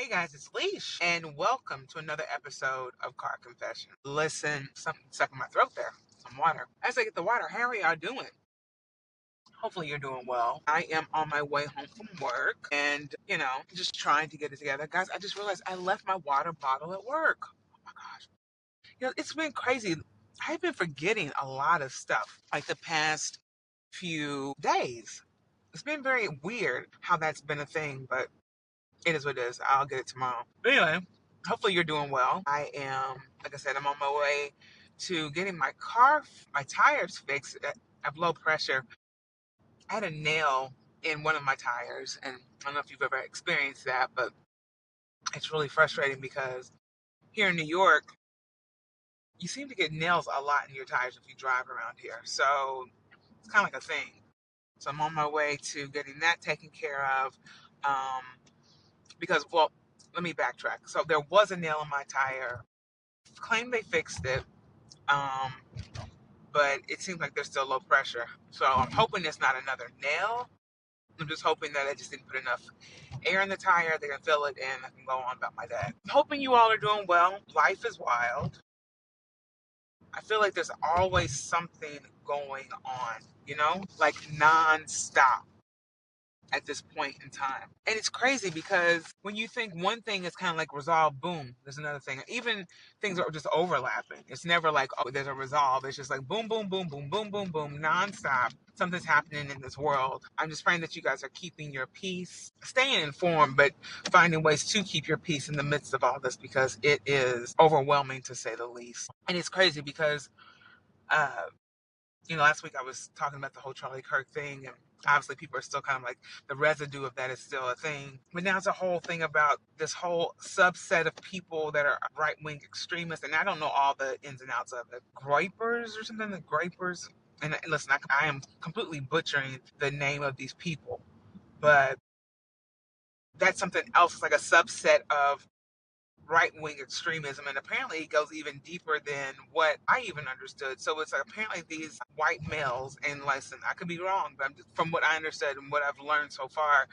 Hey guys, it's Leesh, and welcome to another episode of Car Confession. Listen, something stuck in my throat there. Some water. As I get the water, how are y'all doing? Hopefully you're doing well. I am on my way home from work and, just trying to get it together. Guys, I just realized I left my water bottle at work. Oh my gosh. It's been crazy. I've been forgetting a lot of stuff like the past few days. It's been very weird how that's been a thing, but it is what it is. I'll get it tomorrow. But anyway, hopefully you're doing well. I am, like I said, I'm on my way to getting my tires fixed at low pressure. I had a nail in one of my tires, and I don't know if you've ever experienced that, but it's really frustrating because here in New York, you seem to get nails a lot in your tires if you drive around here. So it's kind of like a thing. So I'm on my way to getting that taken care of. Um, because, well, let me backtrack. So there was a nail in my tire. Claim they fixed it, um, but it seems like there's still low pressure. So I'm hoping it's not another nail. I'm just hoping that I just didn't put enough air in the tire. They can fill it and I can go on about my day. I'm hoping you all are doing well. Life is wild. I feel like there's always something going on, like nonstop at this point in time. And it's crazy because when you think one thing is kind of like resolved, boom, there's another thing. Even things are just overlapping. It's never like, oh, there's a resolve. It's just like boom, boom, boom, boom, boom, boom, boom, nonstop. Something's happening in this world. I'm just praying that you guys are keeping your peace, staying informed, but finding ways to keep your peace in the midst of all this because it is overwhelming to say the least. And it's crazy because uh, last week I was talking about the whole Charlie Kirk thing, and obviously people are still kind of like the residue of that is still a thing. But now it's a whole thing about this whole subset of people that are right wing extremists, and I don't know all the ins and outs of it. Groypers or something, the Groypers. And listen, I am completely butchering the name of these people, but that's something else. It's like a subset of right-wing extremism, and apparently it goes even deeper than what I even understood. So it's like apparently these white males, and listen, I could be wrong, but from what I understood and what I've learned so far,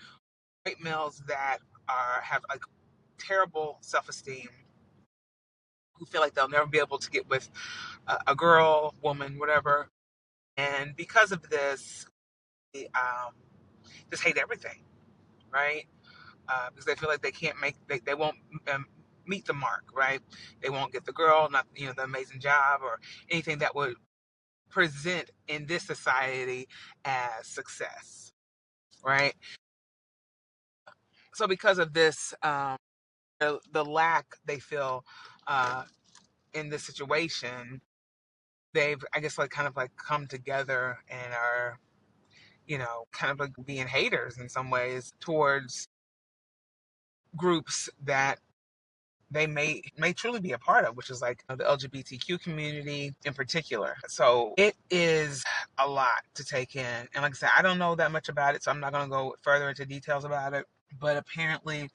white males that have like terrible self-esteem, who feel like they'll never be able to get with a girl, woman, whatever, and because of this, they just hate everything, right? Because they feel like they can't they won't meet the mark, right? They won't get the girl, not the amazing job or anything that would present in this society as success, right? So because of this, the lack they feel uh, in this situation, they've I guess like kind of like come together and are kind of like being haters in some ways towards groups that they may truly be a part of, which is like the LGBTQ community in particular. So it is a lot to take in. And like I said, I don't know that much about it, so I'm not going to go further into details about it. But apparently,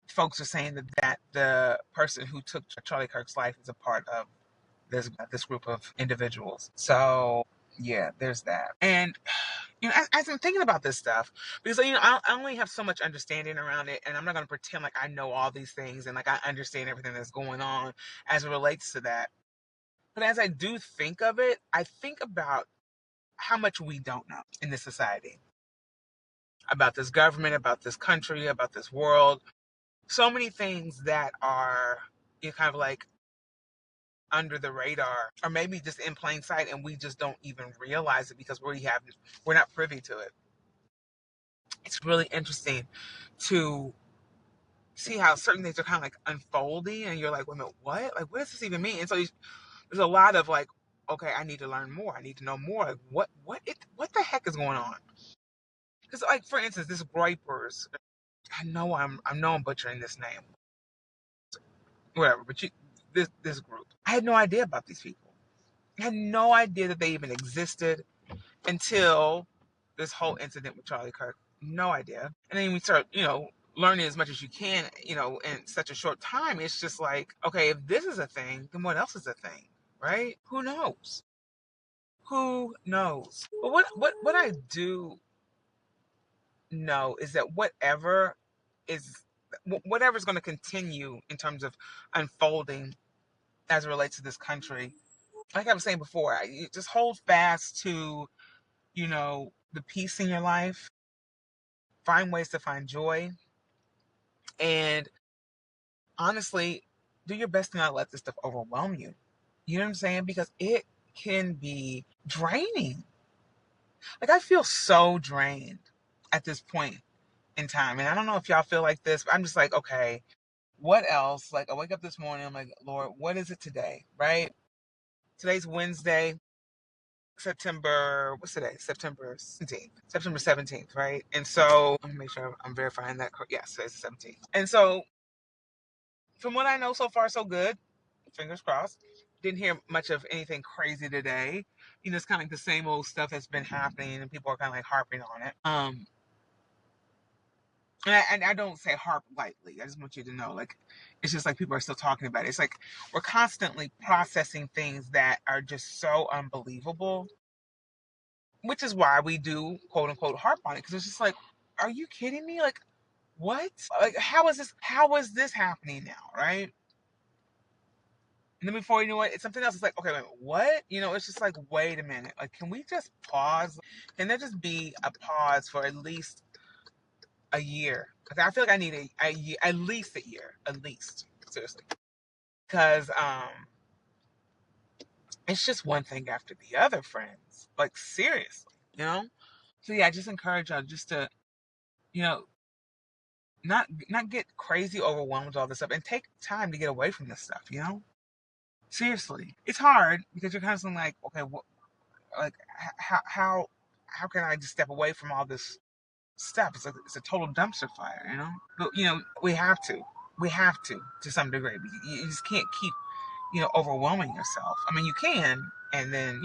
folks are saying that the person who took Charlie Kirk's life is a part of this group of individuals. So yeah, there's that. And as I'm thinking about this stuff, because I only have so much understanding around it, and I'm not going to pretend like I know all these things and like I understand everything that's going on as it relates to that. But as I do think of it, I think about how much we don't know in this society about this government, about this country, about this world. So many things that are kind of like under the radar, or maybe just in plain sight, and we just don't even realize it because we're not privy to it. It's really interesting to see how certain things are kind of like unfolding, and you're like, wait a minute, what? Like, what does this even mean? And so there's a lot of like, okay, I need to learn more. I need to know more. Like, what the heck is going on? Because, like, for instance, this Groypers. I know I'm butchering this name, whatever. But this group, I had no idea about these people. I had no idea that they even existed until this whole incident with Charlie Kirk. No idea. And then we start, learning as much as you can, in such a short time. It's just like, okay, if this is a thing, then what else is a thing, right? Who knows? Who knows? But what I do know is that whatever is whatever's going to continue in terms of unfolding as it relates to this country. Like I was saying before, you just hold fast to, the peace in your life. Find ways to find joy. And honestly, do your best to not let this stuff overwhelm you. You know what I'm saying? Because it can be draining. Like, I feel so drained at this point in time. And I don't know if y'all feel like this, but I'm just like, okay, what else? Like, I wake up this morning, I'm like, Lord, what is it today? Right? Today's Wednesday, what's today? September 17th. September 17th, right? And so, let me make sure I'm verifying that. Yes, today's the 17th. And so, from what I know, so far, so good. Fingers crossed. Didn't hear much of anything crazy today. It's kind of like the same old stuff that's been happening, and people are kind of like harping on it. And I don't say harp lightly. I just want you to know, like, it's just like people are still talking about it. It's like we're constantly processing things that are just so unbelievable, which is why we do quote unquote harp on it, because it's just like, are you kidding me? Like, what? Like, how is this? How is this happening now? Right? And then before you know it, it's something else. It's like, okay, wait, what? It's just like, wait a minute. Like, can we just pause? Can there just be a pause for at least a year? Because I feel like I need a year, at least a year, at least. Seriously. Because it's just one thing after the other, friends. Like, seriously. So yeah, I just encourage y'all just to, you know, not get crazy overwhelmed with all this stuff and take time to get away from this stuff. Seriously. It's hard because you're constantly like, okay, like how can I just step away from all this stuff? It's a total dumpster fire. But we have to some degree. You just can't keep overwhelming yourself. I mean, you can, and then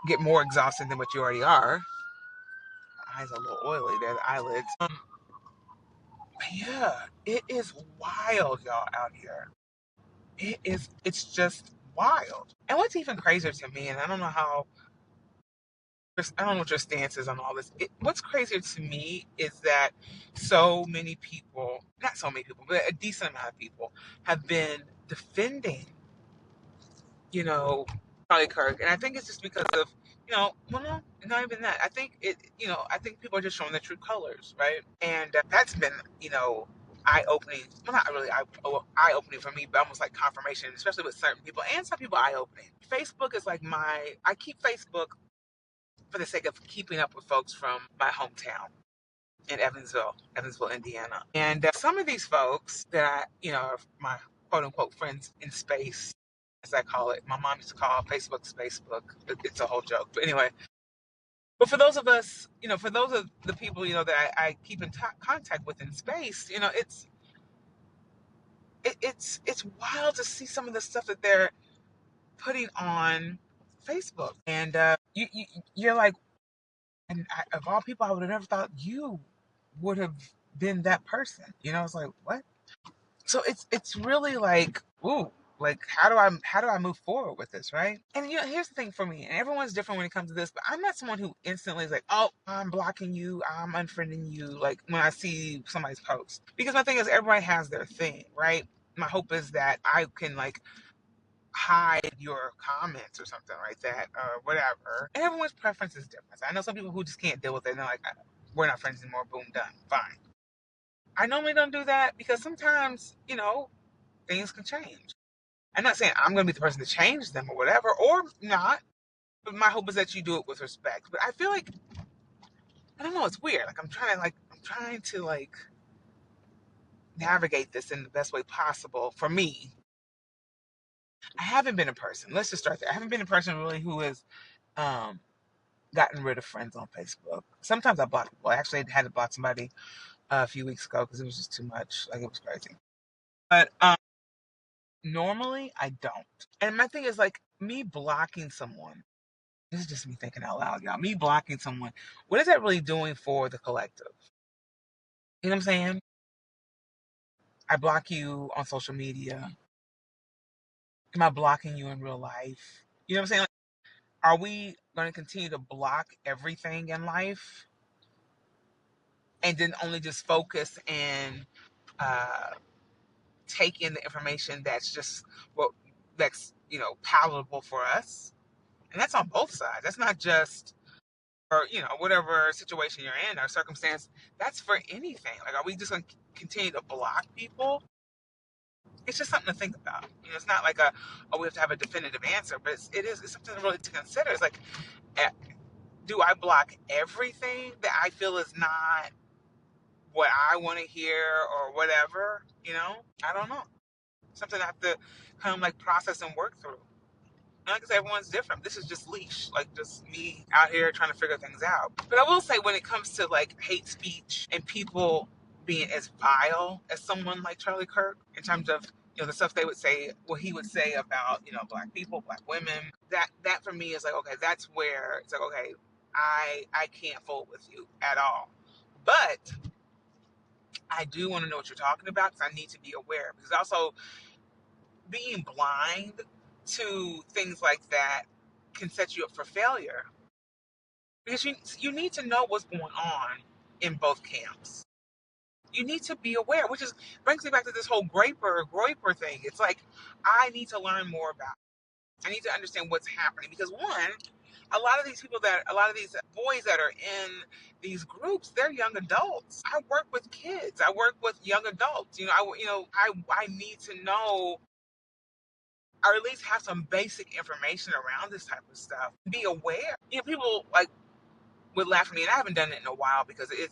get more exhausted than what you already are. My eyes are a little oily there, the eyelids. But yeah, it is wild, y'all, out here. It's just wild. And what's even crazier to me, and I don't know what your stance is on all this. What's crazier to me is that so many people, not so many people, but a decent amount of people have been defending, you know, Charlie Kirk. And I think it's just because of, well, no, not even that. I think I think people are just showing their true colors, right? And that's been, eye opening. Well, not really eye opening for me, but almost like confirmation, especially with certain people and some people eye opening. Facebook is like I keep Facebook for the sake of keeping up with folks from my hometown in Evansville, Indiana. And some of these folks that are my quote unquote friends in space, as I call it. My mom used to call Facebook. It's a whole joke. But anyway, but for those of us, for those of the people, that I keep in contact with in space, it's wild to see some of the stuff that they're putting on Facebook. And you're like, and of all people, I would have never thought you would have been that person. It's like, what? So it's really like, ooh, like how do I move forward with this, right? And here's the thing for me, and everyone's different when it comes to this, but I'm not someone who instantly is like, oh, I'm blocking you, I'm unfriending you, like when I see somebody's post. Because my thing is, everybody has their thing, right? My hope is that I can like hide your comments or something like that, or whatever. And everyone's preference is different. I know some people who just can't deal with it, and they're like, we're not friends anymore, boom, done, fine. I normally don't do that because sometimes, things can change. I'm not saying I'm going to be the person to change them or whatever, or not, but my hope is that you do it with respect. But I feel like, I don't know, it's weird. Like, I'm trying to navigate this in the best way possible for me. I haven't been a person, let's just start there. I haven't been a person really who has, um, gotten rid of friends on Facebook. Sometimes I block people. I actually had to block somebody a few weeks ago because it was just too much. Like, it was crazy. But normally I don't. And my thing is like me blocking someone. This is just me thinking out loud, y'all. Me blocking someone. What is that really doing for the collective? You know what I'm saying? I block you on social media. Am I blocking you in real life? You know what I'm saying? Like, are we going to continue to block everything in life and then only just focus and uh, take in the information that's just what that's palatable for us, and that's on both sides. That's not just for whatever situation you're in or circumstance. That's for anything. Like, are we just going to continue to block people? It's just something to think about. It's not like we have to have a definitive answer, but it's something really to consider. It's like, eh, do I block everything that I feel is not what I want to hear or whatever? I don't know. Something I have to kind of like process and work through. And like I said, everyone's different. This is just Leesh, like just me out here trying to figure things out. But I will say, when it comes to like hate speech and people being as vile as someone like Charlie Kirk, in terms of the stuff they would say, what he would say about black people, black women, that for me is like, okay, that's where it's like, okay, I can't fold with you at all. But I do want to know what you're talking about, because I need to be aware. Because also, being blind to things like that can set you up for failure, because you need to know what's going on in both camps. You need to be aware, which is brings me back to this whole Groyper thing. It's like, I need to learn more about it. I need to understand what's happening, because one, a lot of these boys that are in these groups, they're young adults. I work with kids. I work with young adults. I need to know, or at least have some basic information around this type of stuff. Be aware. People like would laugh at me, and I haven't done it in a while because it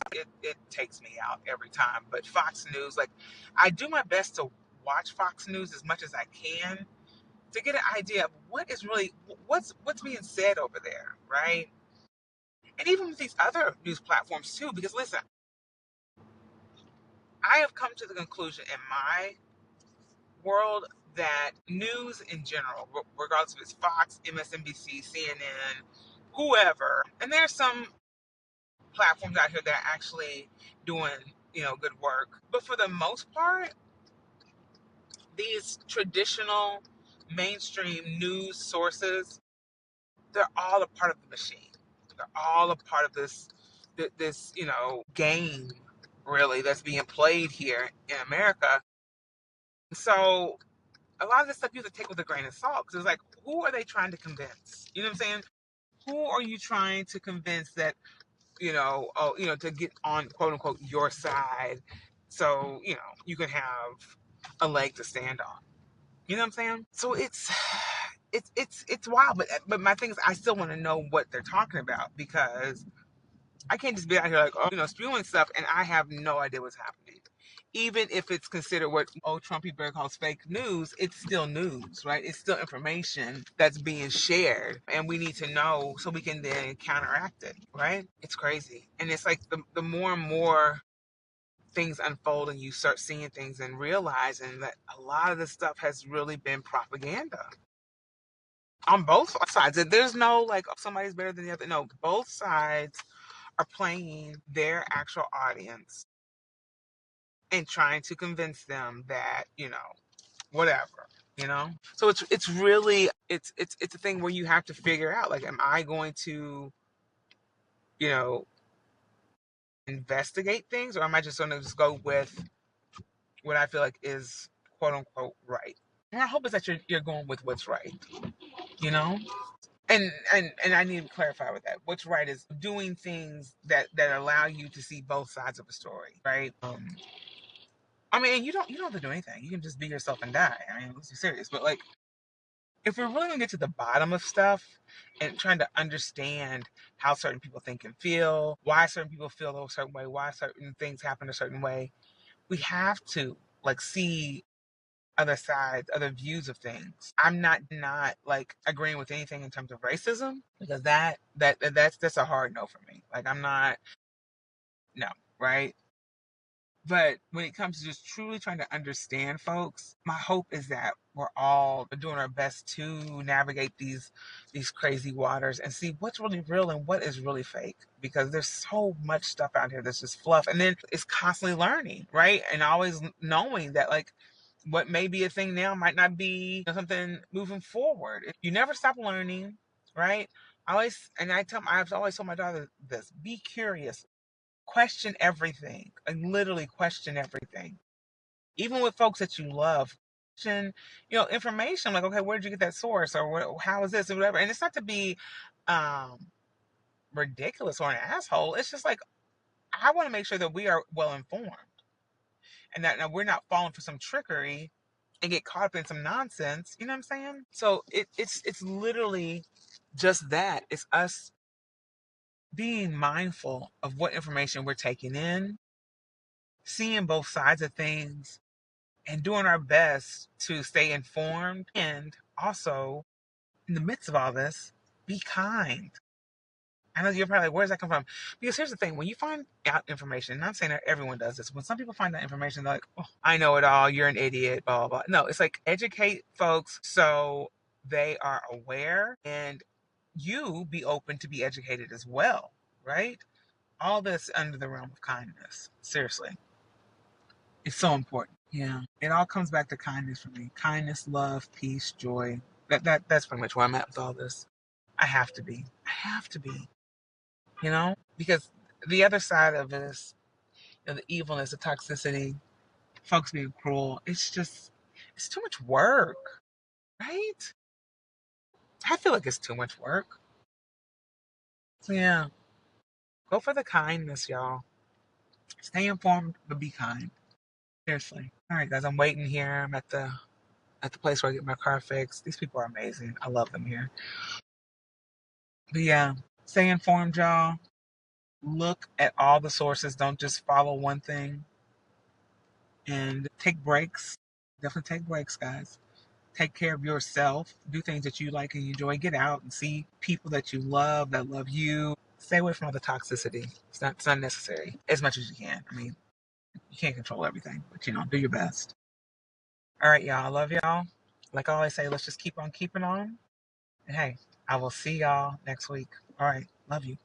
takes me out every time. But Fox News, like, I do my best to watch Fox News as much as I can to get an idea of what's being said over there, right? And even with these other news platforms too, because listen, I have come to the conclusion in my world that news in general, regardless if it's Fox, MSNBC, CNN, whoever, and there's some platforms out here that are actually doing, good work. But for the most part, these traditional mainstream news sources, they're all a part of the machine. They're all a part of this game, really, that's being played here in America. So a lot of this stuff you have to take with a grain of salt, because it's like, who are they trying to convince? You know what I'm saying? Who are you trying to convince that, to get on, quote unquote, your side, so you can have a leg to stand on? You know what I'm saying? So it's wild, but my thing is, I still want to know what they're talking about, because I can't just be out here like, spewing stuff, and I have no idea what's happening. Even if it's considered what old Trumpy Bear calls fake news, it's still news, right? It's still information that's being shared, and we need to know so we can then counteract it, right? It's crazy. And it's like the more and more things unfold and you start seeing things and realizing that a lot of this stuff has really been propaganda on both sides. And there's no like, oh, somebody's better than the other. No, both sides are playing their actual audience and trying to convince them that, whatever, So it's really it's a thing where you have to figure out, like, am I going to, you know, investigate things, or am I just going to just go with what I feel like is, quote unquote, right? And I hope is that you're going with what's right, you know? And I need to clarify with that. What's right is doing things that allow you to see both sides of a story, right? I mean, you don't have to do anything. You can just be yourself and die. I mean, let's be serious. But like, if we're really gonna get to the bottom of stuff and trying to understand how certain people think and feel, why certain people feel a certain way, why certain things happen a certain way, we have to like see other sides, other views of things. I'm not like agreeing with anything in terms of racism, because that's a hard no for me. Like, I'm not, no, right? But when it comes to just truly trying to understand folks, my hope is that we're all doing our best to navigate these crazy waters and see what's really real and what is really fake. Because there's so much stuff out here that's just fluff. And then it's constantly learning, right? And always knowing that, like, what may be a thing now might not be something moving forward. You never stop learning, right? I've always told my daughter this: be curious, question everything, and literally question everything. even with folks that you love. Information like, okay, where did you get that source, or how is this, or whatever. And it's not to be um, ridiculous or an asshole. It's just like I want to make sure that we are well informed and that now we're not falling for some trickery and get caught up in some nonsense. You know what I'm saying? So it's literally just that. It's us being mindful of what information we're taking in, seeing both sides of things, and doing our best to stay informed. And also, in the midst of all this, be kind. I know you're probably like, where's that come from? Because here's the thing: when you find out information, and I'm saying that everyone does this. When some people find out information, they're like, "Oh, I know it all. You're an idiot." Blah blah blah. No, it's like educate folks so they are aware, and you be open to be educated as well, right? All this under the realm of kindness. Seriously, it's so important. Yeah, it all comes back to kindness for me. Kindness, love, peace, joy. That's pretty much where I'm at with all this. I have to be. I have to be. Because the other side of this, the evilness, the toxicity, folks being cruel, it's too much work, right? I feel like it's too much work. So yeah, go for the kindness, y'all. Stay informed, but be kind. Seriously. All right, guys, I'm waiting here. I'm at the place where I get my car fixed. These people are amazing. I love them here. But yeah, stay informed, y'all. Look at all the sources. Don't just follow one thing. And take breaks. Definitely take breaks, guys. Take care of yourself. Do things that you like and you enjoy. Get out and see people that you love, that love you. Stay away from all the toxicity. It's not necessary as much as you can. I mean, you can't control everything, but do your best. All right, y'all. I love y'all. Like I always say, let's just keep on keeping on. And hey, I will see y'all next week. All right. Love you.